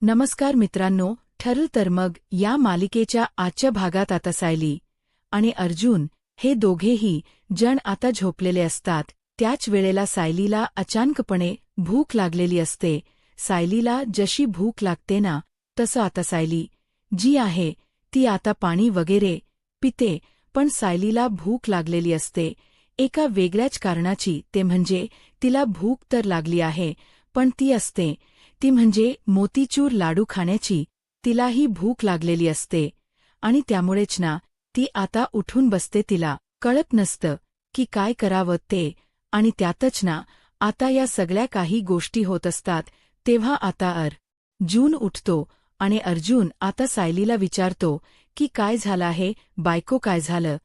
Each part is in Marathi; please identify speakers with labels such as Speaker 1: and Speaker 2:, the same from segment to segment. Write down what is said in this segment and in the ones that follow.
Speaker 1: नमस्कार मित्रांनो, ठरल तर मग या मालिकेच्या आजच्या भागात आता सायली आणि अर्जुन हे दोघेही जण आता झोपलेले असतात. त्याच वेळेला सायलीला अचानकपणे भूक लागलेली असते. सायलीला जशी भूक लागते ना, तसं आता सायली जी आहे ती आता पाणी वगैरे पिते, पण सायलीला भूक लागलेली असते एका वेगळ्याच कारणाची. ते म्हणजे तिला भूक तर लागली आहे, पण ती म्हणजे मोतीचूर लाडू खाण्याची. तिलाही भूक लागलेली असते आणि त्यामुळेच ना ती आता उठून बसते. तिला कळत नसतं की काय करावं ते, आणि त्यातच ना आता या सगळ्या काही गोष्टी होत असतात. तेव्हा आता अर्जुन उठतो आणि अर्जुन आता सायलीला विचारतो की काय झालं आहे बायको, काय झालं?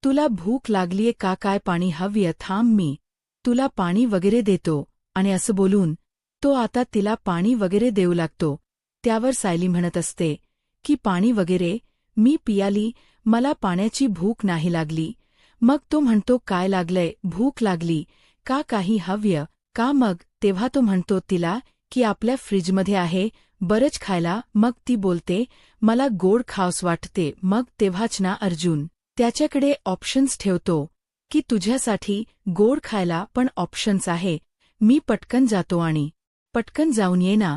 Speaker 1: तुला भूक लागलीये का? काय पाणी हवंय? थांब, मी तुला पाणी वगैरे देतो. आणि असं बोलून तो आता तिला पाणी वगैरे देऊ लागतो. त्यावर सायली म्हणत असते की पाणी वगैरे मी पियाली, मला पाण्याची भूक नाही लागली. मग तो म्हणतो काय लागलंय? भूक लागली का? काही हवंय का? मग तेव्हा तो म्हणतो तिला की आपल्या फ्रीजमध्ये आहे बरंच खायला. मग ती बोलते मला गोड खावंस वाटते. मग तेव्हाच ना अर्जुन त्याच्याकडे ऑप्शन्स ठेवतो की तुझ्यासाठी गोड खायला पण ऑप्शन्स आहे. मी पटकन जातो आणि पटकन जाऊन ये ना,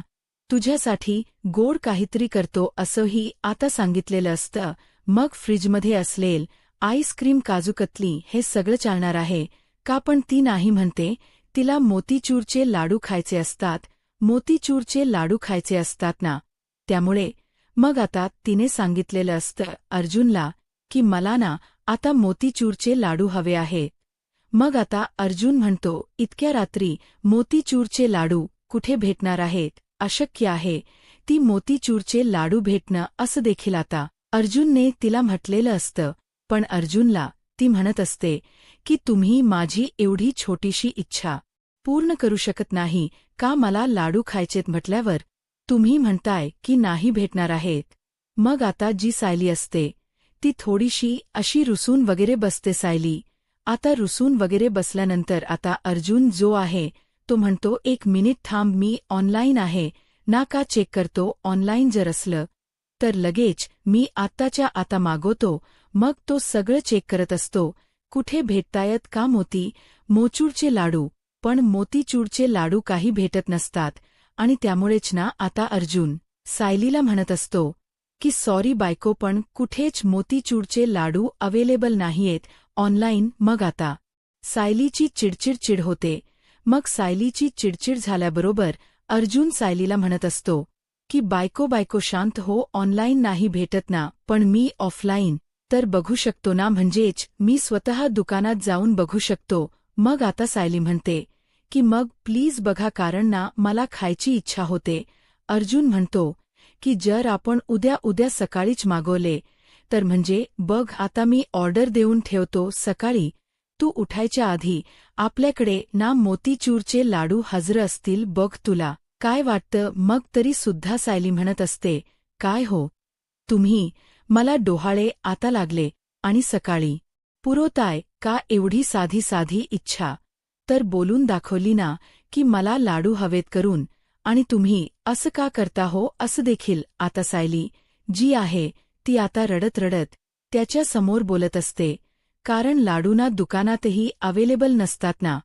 Speaker 1: तुझ्यासाठी गोड काहीतरी करतो, असंही आता सांगितलेलं असतं. मग फ्रीजमध्ये असलेल आईस्क्रीम, काजूकतली हे सगळं चालणार आहे का? पण ती नाही म्हणते. तिला मोतीचूरचे लाडू खायचे असतात. मोतीचूरचे लाडू खायचे असतात ना, त्यामुळे मग आता तिने सांगितलेलं असतं अर्जुनला की मला ना आता मोतीचूरचे लाडू हवे आहेत. मग आता अर्जुन म्हणतो इतक्या रात्री मोतीचूरचे लाडू कुठे भेटणार आहेत? अशक्य आहे ती मोतीचूरचे लाडू भेटणं, असं देखील आता अर्जुनने तिला म्हटलेलं असतं. पण अर्जुनला ती म्हणत असते की तुम्ही माझी एवढी छोटीशी इच्छा पूर्ण करू शकत नाही का? मला लाडू खायचेत म्हटल्यावर तुम्ही म्हणताय की नाही भेटणार आहेत. मग आता जी सायली असते ती थोडीशी अशी रुसून वगैरे बसते. सायली आता रुसून वगैरे बसल्यानंतर आता अर्जुन जो आहे तो म्हणतो एक मिनिट थांब, मी ऑनलाईन आहे ना का चेक करतो. ऑनलाईन जर असलं तर लगेच मी आत्ताच्या आता मागवतो. मग तो सगळं चेक करत असतो कुठे भेटतायत का मोतीचूरचे लाडू. पण मोतीचूरचे लाडू काही भेटत नसतात आणि त्यामुळेच ना आता अर्जुन सायलीला म्हणत असतो की सॉरी बायको, पण कुठेच मोतीचूरचे लाडू अवेलेबल नाहीयेत ऑनलाईन. मग आता सायलीची चिडचिड होते. मग सायलीची चिडचिड झाल्याबरोबर अर्जुन सायलीला म्हणत असतो की बायको शांत हो, ऑनलाईन नाही भेटत ना, पण मी ऑफलाईन तर बघू शकतो ना, म्हणजेच मी स्वतः दुकानात जाऊन बघू शकतो. मग आता सायली म्हणते की मग प्लीज बघा, कारण ना मला खायची इच्छा होते. अर्जुन म्हणतो की जर आपण उद्या सकाळीच मागवले तर म्हणजे बघ, आता मी ऑर्डर देऊन ठेवतो. सकाळी तू उठायच्या आधी आपल्याकडे ना मोतीचूरचे लाडू हजर असतील बघ, तुला काय वाटतं? मग तरी सुद्धा सायली म्हणत असते काय हो तुम्ही, मला डोहाळे आता लागले आणि सकाळी पुरवताय का एवढी साधी इच्छा? तर बोलून दाखवली ना की मला लाडू हवेत करून, आणि तुम्ही असं का करता हो? असं देखील आता सायली जी आहे ती आता रडत त्याच्या समोर बोलत असते. कारण लाडूना दुकानातही अवेलेबल नसतात ना,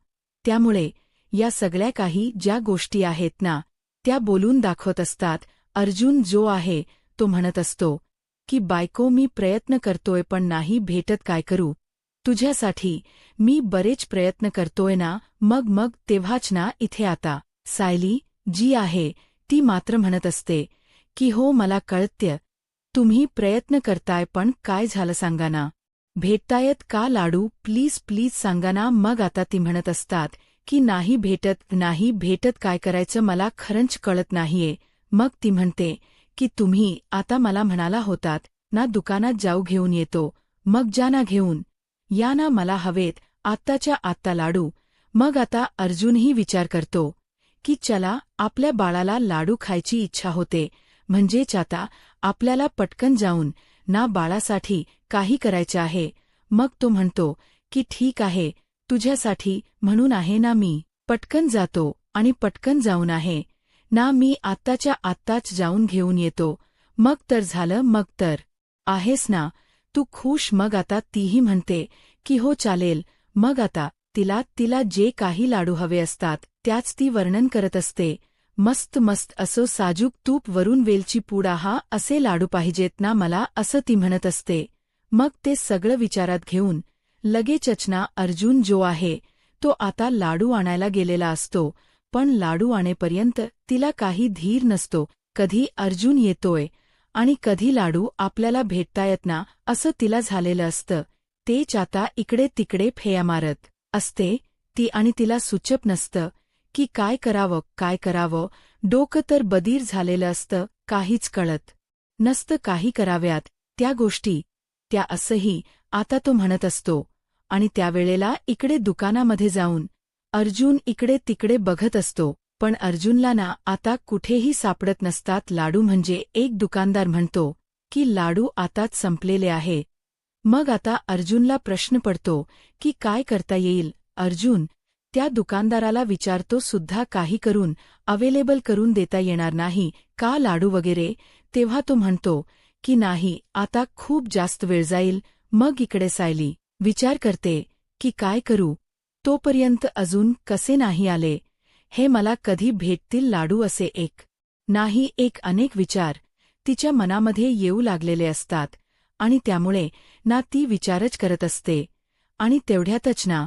Speaker 1: त्यामुळे या सगळ्या काही ज्या गोष्टी आहेत ना त्या बोलून दाखवत असतात. अर्जुन जो आहे तो म्हणत असतो की बायको, मी प्रयत्न करतोय पण नाही भेटत, काय करू? तुझ्यासाठी मी बरेच प्रयत्न करतोय ना. मग तेव्हाच ना इथे आता सायली जी आहे ती मात्र म्हणत असते की हो मला कळतं तुम्ही प्रयत्न करताय, पण काय झालं सांगा ना, भेटतायत का लाडू? प्लीज सांगा ना. मग आता ती म्हणत असतात की नाही भेटत, काय करायचं मला खरंच कळत नाहीये. मग ती म्हणते की तुम्ही आता मला म्हणाला होतात ना दुकानात जाऊ, घेऊन येतो. मग जा ना, घेऊन या ना, मला हवेत आत्ताच्या आत्ता लाडू. मग आता अर्जुनही विचार करतो की चला, आपल्या बाळाला लाडू खायची इच्छा होते, म्हणजेच आता आपल्याला पटकन जाऊन ना बाळासाठी काही करायचं आहे. मग तो म्हणतो की ठीक आहे, तुझ्यासाठी म्हणून आहे ना मी पटकन जातो आणि पटकन जाऊन आहे ना मी आत्ताच्या आत्ताच जाऊन घेऊन येतो. मग तर झालं, मग तर आहेस ना तू खुश. मग आता तीही म्हणते की हो चालेल. मग आता तिला जे काही लाडू हवे असतात त्याच ती वर्णन करत असते. मस्त मस्त असो साजूक तूप वरून वेलची पूड, हा असे लाडू पाहिजेत ना मला, असं ती म्हणत असते. मग ते सगळं विचारात घेऊन लगेचच ना अर्जुन जो आहे तो आता लाडू आणायला गेलेला असतो. पण लाडू आणेपर्यंत तिला काही धीर नसतो. कधी अर्जुन येतोय आणि कधी लाडू आपल्याला भेटतायत ना असं तिला झालेलं असतं. तेच आता इकडे तिकडे फेया मारत असते ती आणि तिला सुचत नसतं की काय करावं काय करावं. डोकं तर बधीर झालेलं असतं, काहीच कळत नसतं काही कराव्यात त्या गोष्टी त्या असंही आता तो म्हणत असतो. आणि त्यावेळेला इकडे दुकानामध्ये जाऊन अर्जुन इकडे तिकडे बघत असतो. पण अर्जुनला ना आता कुठेही सापडत नसतात लाडू. म्हणजे एक दुकानदार म्हणतो की लाडू आताच संपलेले आहे. मग आता अर्जुनला प्रश्न पडतो की काय करता येईल. अर्जुन त्या दुकानदाराला विचारतो सुद्धा काही करून अवेलेबल करून देता येणार नाही का लाडू वगैरे. तेव्हा तो म्हणतो की नाही, आता खूप जास्त वेळ जाईल. मग इकडे सायली विचार करते की काय करू, तोपर्यंत अजून कसे नाही आले, हे मला कधी भेटतील लाडू. असे एक नाही एक अनेक विचार तिच्या मनामध्ये येऊ लागलेले असतात आणि त्यामुळे ना ती विचारच करत असते. आणि तेवढ्यातच ना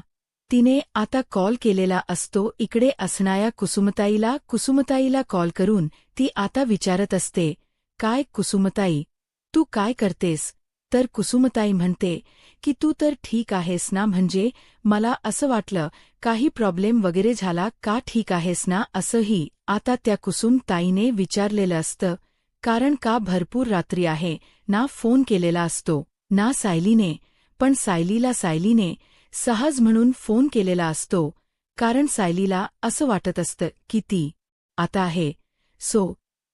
Speaker 1: तिने आता कॉल केलेला असतो इकडे असणाऱ्या कुसुमताईला कॉल करून ती आता विचारत असते, काय कुसुमताई तू काय करतेस. तर कुसुमताई म्हणते की तू तर ठीक आहेस ना, म्हणजे मला असं वाटलं काही प्रॉब्लेम वगैरे झाला का, ठीक आहेस ना. असंही आता त्या कुसुमताईने विचारलेलं असतं, कारण का भरपूर रात्री आहे ना फोन केलेला असतो ना सायलीने. पण सायलीने सहज म्हणून फोन केलेला असतो, कारण सायलीला असं वाटत असतं की ती आता आहे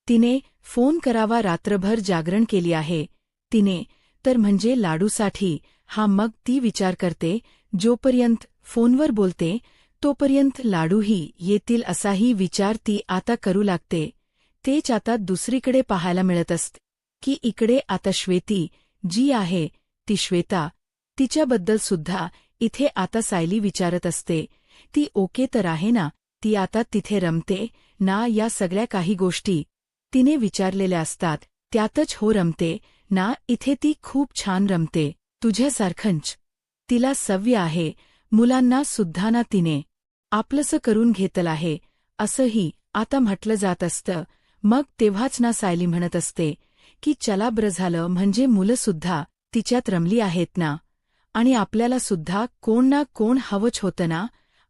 Speaker 1: तिने फोन करावा. रात्रभर जागरण केली आहे तिने तर म्हणजे लाडूसाठी. हा मग ती विचार करते जोपर्यंत फोनवर बोलते तोपर्यंत लाडूही येतील असाही विचार ती आता करू लागते. तेच आता दुसरीकडे पाहायला मिळत असते की इकडे आता श्वेती जी आहे ती श्वेता, तिच्याबद्दल सुद्धा इथे आता सायली विचारत असते, ती ओके तर आहे ना, ती आता तिथे रमते ना. या सगळ्या काही गोष्टी तिने विचारलेल्या असतात त्यातच हो रमते ना, इथे ती खूप छान रमते. तुझ्यासारखंच तिला सव्य आहे, मुलांना सुद्धा ना तिने आपलंसं करून घेतलं आहे असंही आता म्हटलं जात असतं. मग तेव्हाच ना सायली म्हणत असते की चला बरं झालं, म्हणजे मुलं सुद्धा तिच्यात रमली आहेत ना, आणि आपल्याला सुद्धा कोण ना कोण हवंच होतं ना,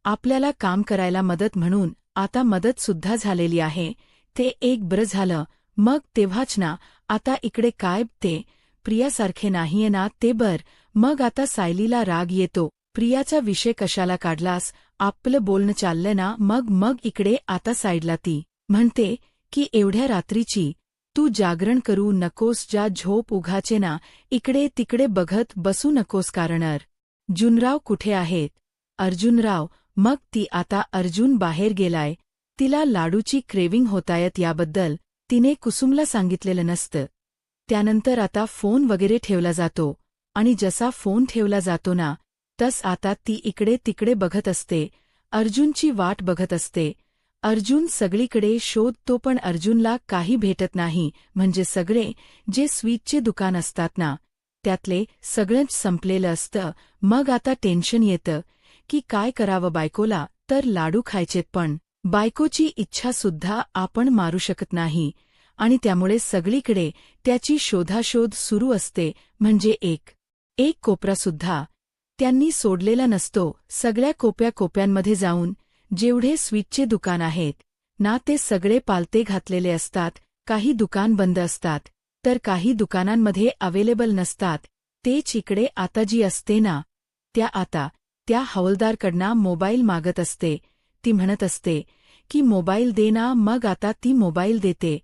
Speaker 1: आपल्याला काम करायला मदत म्हणून आता मदत सुद्धा झालेली आहे, ते एक बरं झालं. मग तेव्हाच ना आता इकडे काय ते प्रियासारखे नाहीये ना ते बर. मग आता सायलीला राग येतो, प्रियाचा विषय कशाला काढलास, आपलं बोलणं चाललं ना. मग इकडे आता साईडला ती म्हणते की एवढ्या रात्रीची तू जागरण करू नकोस, जा झोप उघाचे ना, इकडे तिकडे बघत बसू नकोस. कारण अर्जुनराव कुठे आहेत. अर्जुनराव. मग ती आता अर्जुन बाहेर गेलाय, तिला लाडूची क्रेविंग होतायत याबद्दल तिने कुसुमला सांगितलेलं नसतं. त्यानंतर आता फोन वगैरे ठेवला जातो आणि जसा फोन ठेवला जातो ना तस आता ती इकडे तिकडे बघत असते, अर्जुनची वाट बघत असते. अर्जुन सगळीकडे शोधतो पण अर्जुनला काही भेटत नाही. म्हणजे सगळे जे स्वीटचे दुकान असतात ना त्यातले सगळंच संपलेलं असतं. मग आता टेन्शन येतं की काय करावं बायकोला तर लाडू खायचेत, पण बायकोची इच्छा सुद्धा आपण मारू शकत नाही आणि त्यामुळे सगळीकडे त्याची शोधाशोध सुरू असते. म्हणजे एक कोपरासुद्धा त्यांनी सोडलेला नसतो. सगळ्या कोप्यांमध्ये जाऊन जेवढे स्वीटचे दुकान आहेत ना ते सगळे पालते घातलेले असतात. काही दुकान बंद असतात तर काही दुकानांमध्ये अवेलेबल नसतात. तेच इकडे आता जी असते ना त्या हवलदारकडनं मोबाईल मागत असते. ती म्हणत असते की मोबाईल दे ना. मग आता ती मोबाईल देते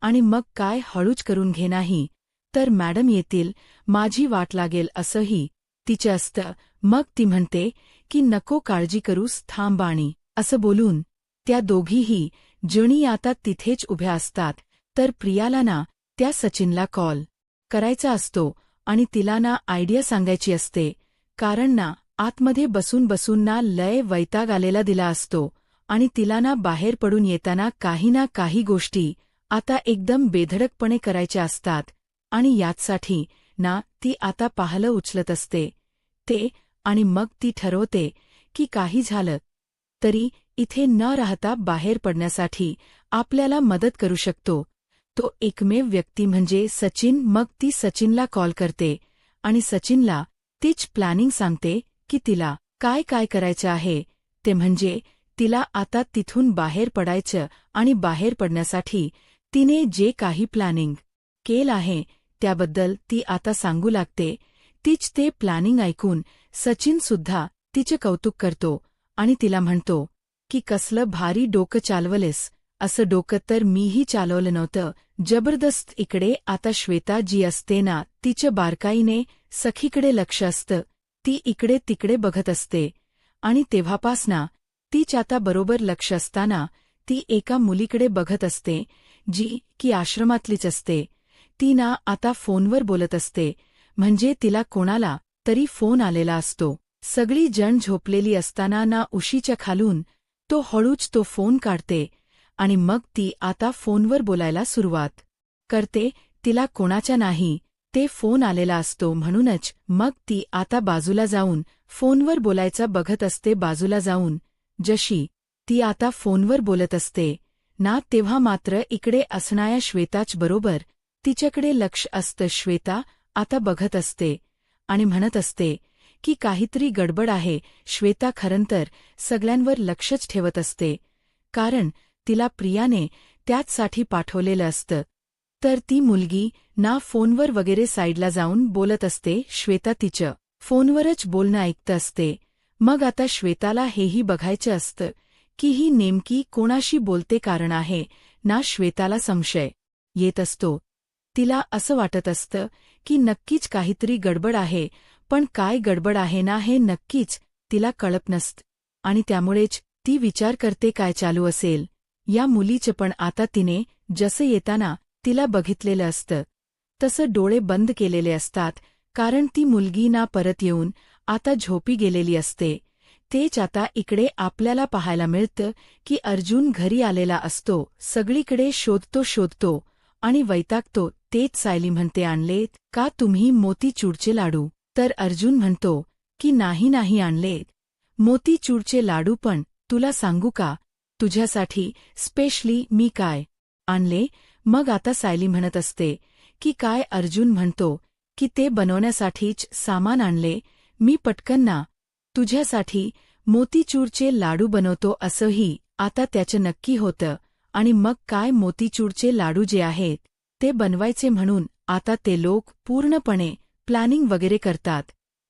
Speaker 1: आणि मग काय हळूच करून घे, नाही तर मॅडम येतील, माझी वाट लागेल असंही तिचं असतं. मग ती म्हणते की नको काळजी करूस, थांब आणि असं बोलून त्या दोघीही जणी आता तिथेच उभ्या असतात. तर प्रियाला ना त्या सचिनला कॉल करायचा असतो आणि तिला ना आयडिया सांगायची असते, कारण ना आतमध्ये बसून बसून ना लय वैताग आलेला दिला असतो आणि तिला ना बाहेर पडून येताना काही ना काही गोष्टी आता एकदम बेधडकपणे करायच्या असतात. आणि याचसाठी ना ती आता पाहलं उचलत असते ते, आणि मग ती ठरवते की काही झालं तरी इथे न राहता बाहेर पडण्यासाठी आपल्याला मदत करू शकतो तो एकमेव व्यक्ती म्हणजे सचिन. मग ती सचिनला कॉल करते आणि सचिनला तीच प्लॅनिंग सांगते की तिला काय काय करायचं आहे ते, म्हणजे तिला आता तिथून बाहेर पडायचं आणि बाहेर पडण्यासाठी तिने जे काही प्लॅनिंग केलं आहे त्याबद्दल ती आता सांगू लागते. तीच ते प्लॅनिंग ऐकून सचिनसुद्धा तिचे कौतुक करतो आणि तिला म्हणतो की कसलं भारी डोकं चालवलेस, असं डोकं तर मीही चालवलं नव्हतं, जबरदस्त. इकडे आता श्वेता जी असते ना तिचं बारकाईने सखीकडे लक्ष असतं. ती इकडे तिकडे बघत असते आणि तेव्हापासना तीच आता बरोबर लक्ष असताना ती एका मुलीकडे बघत असते जी की आश्रमातलीच असते. ती ना आता फोनवर बोलत असते, म्हणजे तिला कोणाला तरी फोन आलेला असतो. सगळी जण झोपलेली असताना ना उशीच्या खालून तो हळूच तो फोन काढते आणि मग ती आता फोनवर बोलायला सुरुवात करते. तिला कोणाच्या नाही ते फोन आलेला असतो म्हणूनच मग ती आता बाजूला जाऊन फोनवर बोलायचा बघत असते. बाजूला जाऊन जशी ती आता फोनवर बोलत असते ना तेव्हा मात्र इकडे असणाऱ्या श्वेताच बरोबर तिच्याकडे लक्ष असतं. श्वेता आता बघत असते आणि म्हणत असते की काहीतरी गडबड आहे. श्वेता खरंतर सगळ्यांवर लक्षच ठेवत असते, कारण तिला प्रियाने त्याचसाठी पाठवलेलं असतं. तर ती मुलगी ना फोनवर वगैरे साईडला जाऊन बोलत असते. श्वेता तिचं फोनवरच बोलणं ऐकत असते. मग आता श्वेताला हेही बघायचं असतं की ही नेमकी कोणाशी बोलते, कारण आहे ना श्वेताला संशय येत असतो. तिला असं वाटत असतं की नक्कीच काहीतरी गडबड आहे, पण काय गडबड आहे ना हे नक्कीच तिला कळत नसतं आणि त्यामुळेच ती विचार करते काय चालू असेल या मुलीचं. पण आता तिने जसं येताना तिला बघितलेलं असतं तसं डोळे बंद केलेले असतात, कारण ती मुलगी ना परत येऊन आता झोपी गेलेली असते. तेच आता इकडे आपल्याला पाहायला मिळतं की अर्जुन घरी आलेला असतो. सगळीकडे शोधतो आणि वैतागतो. तेच सायली म्हणते, आणलेत का तुम्ही मोतीचूरचे लाडू? तर अर्जुन म्हणतो की नाही आणलेत मोतीचूरचे लाडू, पण तुला सांगू का तुझ्यासाठी स्पेशली मी काय आणले? मग आता सायली म्हणत असते की काय? अर्जुन म्हणतो की ते बनवण्यासाठीच सामान आणले मी, पटकन ना तुझ्यासाठी मोतीचूरचे लाडू बनवतो. असंही आता त्याचं नक्की होतं आणि मग काय मोतीचूरचे लाडू जे आहेत ते बनवायचे म्हणून आता ते लोक पूर्णपणे प्लॅनिंग वगैरे करतात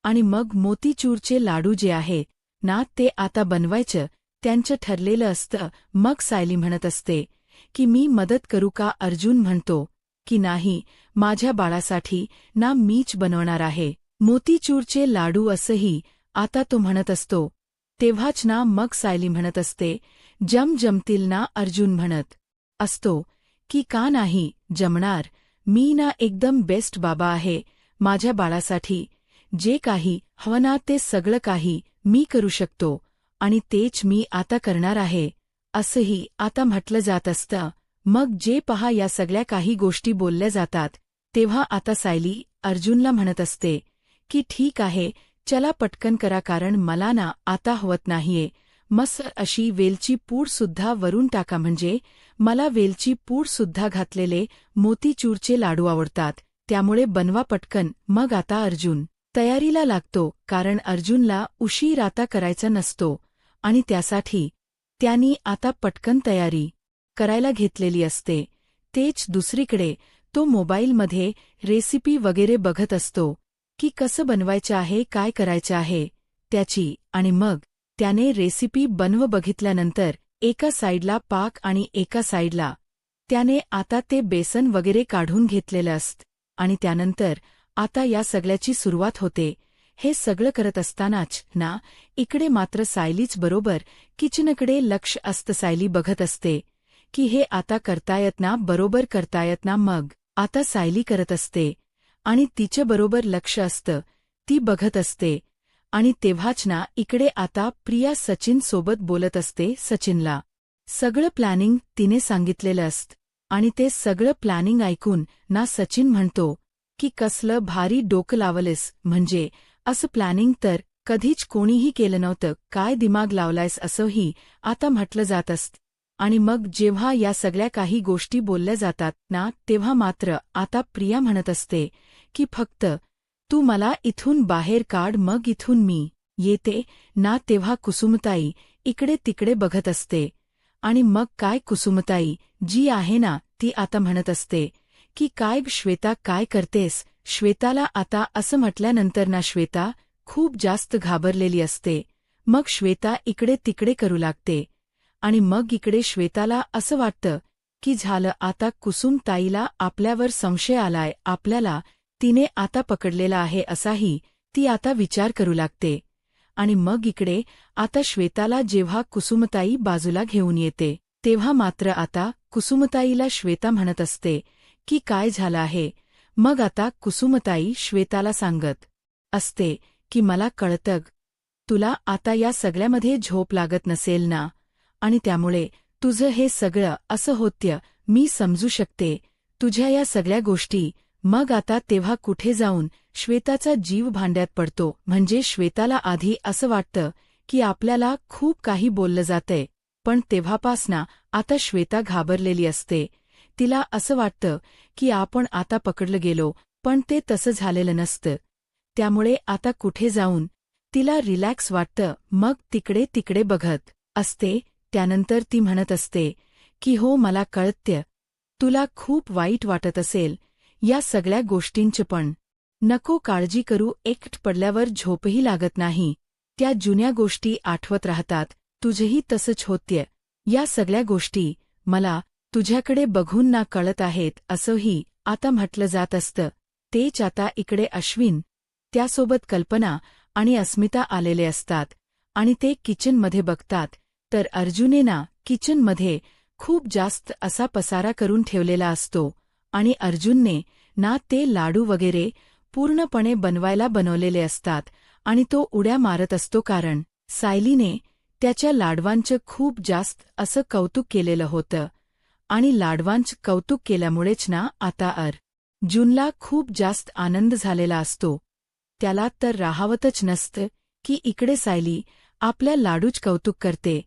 Speaker 1: आणि मग मोतीचूरचे लाडू जे आहेत ना ते आता बनवायचं त्यांचं ठरलेलं असतं. मग सायली म्हणत असते की मी मदत करू का? अर्जुन म्हणतो की नाही, माझ्या बाळासाठी ना मीच बनवणार आहे मोतीचूरचे लाडू, असंही आता तो म्हणत असतो. तेव्हाच ना मग सायली म्हणत असते, जमतील ना? अर्जुन म्हणत असतो की का नाही जमणार, मी ना एकदम बेस्ट बाबा आहे. माझ्या बाळासाठी जे काही हवं ना ते सगळं काही मी करू शकतो आणि तेच मी आता करणार आहे, असंही आता म्हटलं जात असतं. मग जे पहा या सगळ्या काही गोष्टी बोलल्या जातात तेव्हा आता सायली अर्जुनला म्हणत असते की ठीक आहे, चला पटकन करा, कारण मला ना आता हवत नाहीये. मस्त अशी वेलची पूडसुद्धा वरून टाका, म्हणजे मला वेलची पूडसुद्धा घातलेले मोतीचूरचे लाडू आवडतात, त्यामुळे बनवा पटकन. मग आता अर्जुन तयारीला लागतो, कारण अर्जुनला उशीर आता करायचा नसतो आणि त्यासाठी त्यांनी आता पटकन तयारी करायला घेतलेली असते. तेच दुसरीकडे तो मोबाईलमध्ये रेसिपी वगैरे बघत असतो की कसं बनवायचं आहे, काय करायचं आहे त्याची. आणि मग त्याने रेसिपी बघितल्यानंतर एका साईडला पाक आणि एका साईडला त्याने आता ते बेसन वगैरे काढून घेतलेलं असतं आणि त्यानंतर आता या सगळ्याची सुरुवात होते. हे सगळं करत असतानाच ना इकडे मात्र सायलीच बरोबर किचनकडे लक्ष असतं. सायली बघत असते की हे आता करतायत ना, बरोबर करतायत ना. मग आता सायली करत असते आणि तिच्या बरोबर लक्ष असतं, ती बघत असते. आणि तेव्हाच ना इकडे आता प्रिया सचिन सोबत बोलत असते. सचिनला सगळं प्लॅनिंग तिने सांगितलेलं असतं आणि ते सगळं प्लॅनिंग ऐकून ना सचिन म्हणतो की कसलं भारी डोकं लावलेस, म्हणजे असं प्लॅनिंग तर कधीच कोणीही केलं नव्हतं, काय दिमाग लावलायस असंही आता म्हटलं जात असतं. आणि मग जेव्हा या सगळ्या काही गोष्टी बोलल्या जातात ना, तेव्हा मात्र आता प्रिया म्हणत असते की फक्त तू मला इथून बाहेर काढ, मग इथून मी येते ना. तेव्हा कुसुमताई इकडे तिकडे बघत असते आणि मग काय कुसुमताई जी आहे ना, ती आता म्हणत असते की काय श्वेता, काय करतेस. श्वेताला आता असं म्हटल्यानंतर ना श्वेता खूप जास्त घाबरलेली असते. मग श्वेता इकडे तिकडे करू लागते आणि मग इकडे श्वेताला असं वाटतं की झालं आता, कुसुमताईला आपल्यावर संशय आलाय, आपल्याला तिने आता पकडलेला आहे असाही ती आता विचार करू लागते. आणि मग इकडे आता श्वेताला जेव्हा कुसुमताई बाजूला घेऊन येते, तेव्हा मात्र आता कुसुमताईला श्वेता म्हणत असते की काय झालं आहे. मग आता कुसुमताई श्वेताला सांगत असते की मला कळतं, तुला आता या सगळ्यामध्ये झोप लागत नसेल ना, आणि त्यामुळे तुझं हे सगळं असं होतं. मी समजू शकते तुझ्या या सगळ्या गोष्टी. मग आता तेव्हा कुठे जाऊन श्वेताचा जीव भांड्यात पडतो. म्हणजे श्वेताला आधी असं वाटतं की आपल्याला खूप काही बोललं जातंय, पण तेव्हापासना आता श्वेता घाबरलेली असते. तिला असं वाटतं की आपण आता पकडलं गेलो, पण ते तसं झालेलं नसतं. त्यामुळे आता कुठे जाऊन तिला रिलॅक्स वाटतं. मग तिकडे तिकडे बघत असते. त्यानंतर ती म्हणत असते की हो, मला कळतं, तुला खूप वाईट वाटत असेल या सगळ्या गोष्टींचं, पण नको काळजी करू. एकट पडल्यावर झोपही लागत नाही, त्या जुन्या गोष्टी आठवत राहतात. तुझंही तसंच होतं. या सगळ्या गोष्टी मला तुझ्याकडे बघून ना कळत आहेत असंही आता म्हटलं जात असतं. तेच आता इकडे अश्विन, त्यासोबत कल्पना आणि अस्मिता आलेले असतात आणि ते किचनमध्ये बघतात तर अर्जुने ना किचनमध्ये खूप जास्त असा पसारा करून ठेवलेला असतो आणि अर्जुनने ना ते लाडू वगैरे पूर्णपणे बनवलेले असतात आणि तो उड्या मारत असतो, कारण सायलीने त्याच्या लाडवांचं खूप जास्त असं कौतुक केलेलं होतं आणि लाडवांचं कौतुक केल्यामुळेच ना आता अर्जुनला खूप जास्त आनंद झालेला असतो. त्याला तर राहावतच नसतं की इकडे सायली आपल्या लाडूच कौतुक करते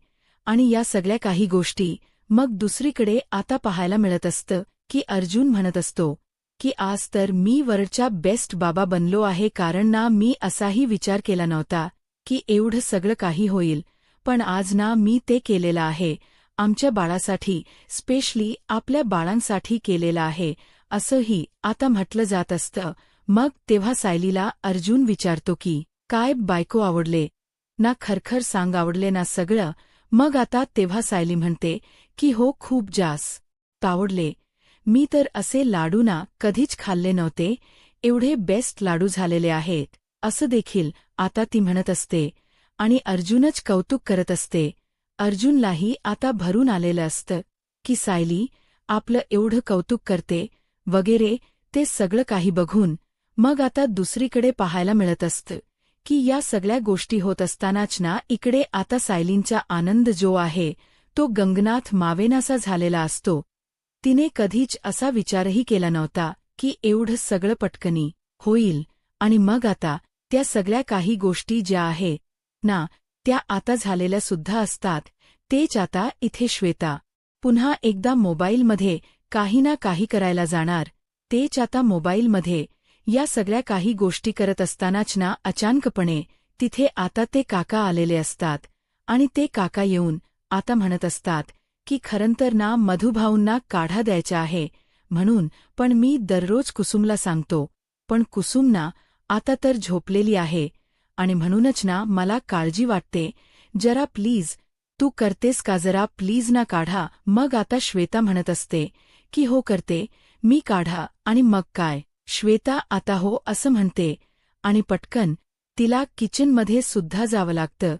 Speaker 1: आणि या सगळ्या काही गोष्टी. मग दुसरीकडे आता पाहायला मिळत असतं की अर्जुन म्हणत असतो की आज तर मी वरच्या बेस्ट बाबा बनलो आहे, कारण ना मी असाही विचार केला नव्हता की एवढं सगळं काही होईल, पण आज ना मी ते केलेलं आहे. आमच्या बाळासाठी, स्पेशली आपल्या बाळांसाठी केलेलं आहे असंही आता म्हटलं जात असतं. मग तेव्हा सायलीला अर्जुन विचारतो की काय बायको, आवडले ना, खरखर सांग, आवडले ना सगळं. मग आता तेव्हा सायली म्हणते की हो, खूप जास्त आवडले. मी तर असे लाडू ना कधीच खाल्ले नव्हते, एवढे बेस्ट लाडू झालेले आहेत असं देखील आता ती म्हणत असते आणि अर्जुनच कौतुक करत असते. अर्जुनलाही आता भरून आलेलं असतं की सायली आपलं एवढं कौतुक करते वगैरे. ते सगळं काही बघून मग आता दुसरीकडे पाहायला मिळत असतं की या सगळ्या गोष्टी होत असतानाच ना इकडे आता सायलींचा आनंद जो आहे तो गंगनाथ मावेनासा झालेला असतो. तिने कधीच असा विचारही केला नव्हता की एवढं सगळं पटकनी होईल. आणि मग आता त्या सगळ्या काही गोष्टी ज्या आहेत ना, त्या आता झालेल्या सुद्धा असतात. तेच आता इथे श्वेता पुन्हा एकदा मोबाईलमध्ये काही ना काही करायला जाणार. तेच आता मोबाईलमध्ये या सगळ्या काही गोष्टी करत असतानाच ना अचानकपणे तिथे आता ते काका आलेले असतात आणि ते काका येऊन आता म्हणत असतात की खरंतर ना मधुभाऊंना काढा द्यायचा आहे म्हणून, पण मी दररोज कुसुमला सांगतो, पण कुसुम ना आता तर झोपलेली आहे आणि म्हणूनच ना मला काळजी वाटते. जरा प्लीज तू करतेस का, जरा प्लीज ना काढा. मग आता श्वेता म्हणत असते की हो करते मी, काढा. आणि मग काय श्वेता आता हो असं म्हणते आणि पटकन तिला किचनमध्ये सुद्धा जावं लागतं.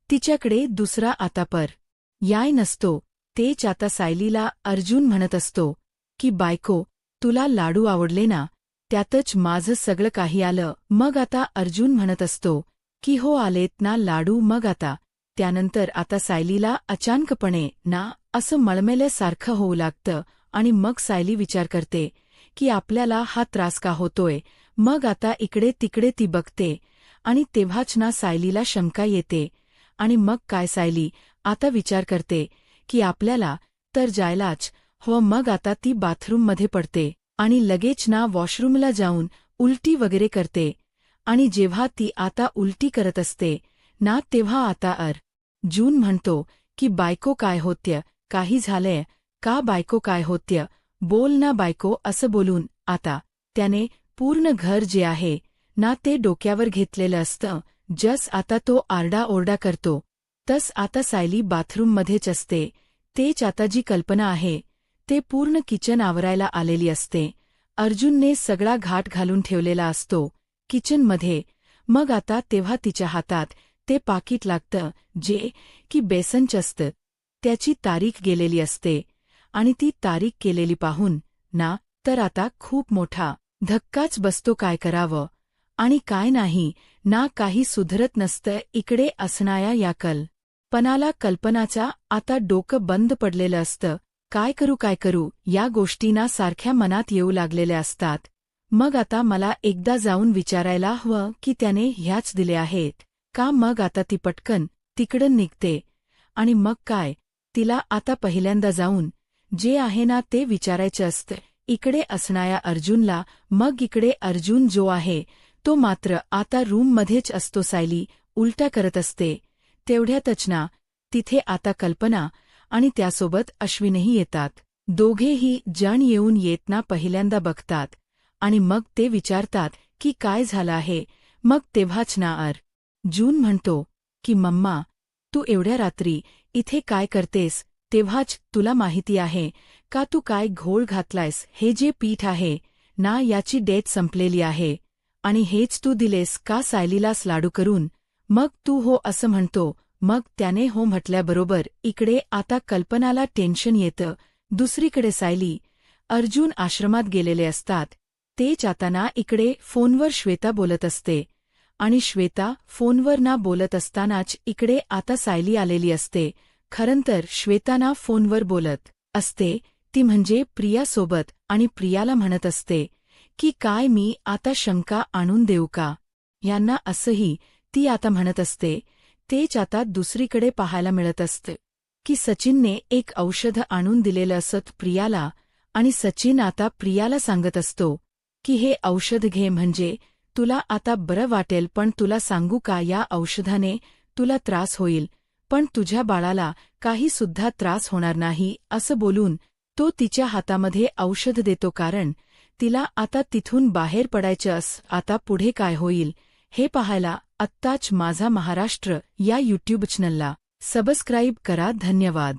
Speaker 1: तिच्याकडे दुसरा आता पर्याय नसतो. तेच आता सायलीला अर्जुन म्हणत असतो की बायको, तुला लाडू आवडले ना, त्यातच माझं सगळं काही आलं. मग आता अर्जुन म्हणत असतो की हो आलेत ना लाडू. मग आता त्यानंतर आता सायलीला अचानकपणे ना असं मळमळल्यासारखं होऊ लागतं आणि मग सायली विचार करते की आपल्याला हा त्रास का होतोय. मग आता इकडे तिकडे ती बघते आणि तेव्हाच ना सायलीला शंका येते. आणि मग काय सायली आता विचार करते की आपल्याला तर जायलाच हो. मग आता ती बाथरूममध्ये पडते आणि लगेच ना वॉशरूमला जाऊन उलटी वगैरे करते. आणि जेव्हा ती आता उलटी करत असते ना तेव्हा आता अर्जुन म्हणतो की बायको काय होत्य, काही झालंय का बायको, काय होत्य, बोल ना बायको. असं बोलून आता त्याने पूर्ण घर जे आहे ना ते डोक्यावर घेतलेलं असतं. जस आता तो आरडाओरडा करतो तस आता सायली बाथरूममध्येच असते. तेच आता जी कल्पना आहे ते पूर्ण किचन आवरायला आलेली असते. अर्जुनने सगळा घाट घालून ठेवलेला असतो किचनमध्ये. मग आता तेव्हा तिच्या हातात ते पाकीट लागतं जे की बेसनचं असतं. त्याची तारीख गेलेली असते आणि ती तारीख केलेली पाहून ना तर आता खूप मोठा धक्काच बसतो. काय करावं आणि काय नाही ना काही सुधरत नसतं. इकडे असणाऱ्या या कल्पनाचा आता डोकं बंद पडलेलं असतं. काय करू या गोष्टींना सारख्या मनात येऊ लागलेल्या असतात. मग आता मला एकदा जाऊन विचारायला हवं की त्याने ह्याच दिले आहेत का. मग आता ती पटकन तिकडं निघते आणि मग काय तिला आता पहिल्यांदा जाऊन जे आहे ना ते विचारायचं असतं इकडे असणाऱ्या अर्जुनला. मग इकडे अर्जुन जो आहे तो मात्र आता रूममध्येच असतो. सायली उलटा करत असते तेवढ्यातच ना तिथे आता कल्पना आणि त्यासोबत अश्विनही येतात. दोघेही जण येऊन येत ना पहिल्यांदा बघतात आणि मग ते विचारतात की काय झालं आहे. मग तेव्हाच ना अर्जुन म्हणतो की मम्मा, तू एवढ्या रात्री इथे काय करतेस. तेव्हाच तुला माहिती आहे का तू काय घोळ घातलायस. हे जे पीठ आहे ना याची डेट संपलेली आहे आणि हेच तू दिलेस का सायलीलाच लाडू करून. मग तू हो असं म्हणतो. मग त्याने हो म्हटल्याबरोबर इकडे आता कल्पनाला टेन्शन येतं. दुसरीकडे सायली अर्जुन आश्रमात गेलेले असतात. तेच आता ना इकडे फोनवर श्वेता बोलत असते आणि श्वेता फोनवर ना बोलत असतानाच इकडे आता सायली आलेली असते. खरंतर श्वेता ना फोनवर बोलत असते ती म्हणजे प्रियासोबत आणि प्रियाला म्हणत असते की काय मी आता शंका आणून देऊ का यांना. असंही ती आता म्हणत असते. तेच आता दुसरीकडे पाहायला मिळत असते की सचिनने एक औषध आणून दिलेलं असत प्रियाला आणि सचिन आता प्रियाला सांगत असतो की हे औषध घे म्हणजे तुला आता बरं वाटेल. पण तुला सांगू का या औषधाने तुला त्रास होईल पण तुझ्या बाळाला काही सुद्धा त्रास होणार नाही. असं बोलून तो तिच्या हातामध्ये औषध देतो कारण तिला आता तिथून बाहेर पडायचं आता पुढे काय होईल हे पाहायला आत्ताच माझा महाराष्ट्र या यूट्यूब चॅनलला सबस्क्राईब करा. धन्यवाद.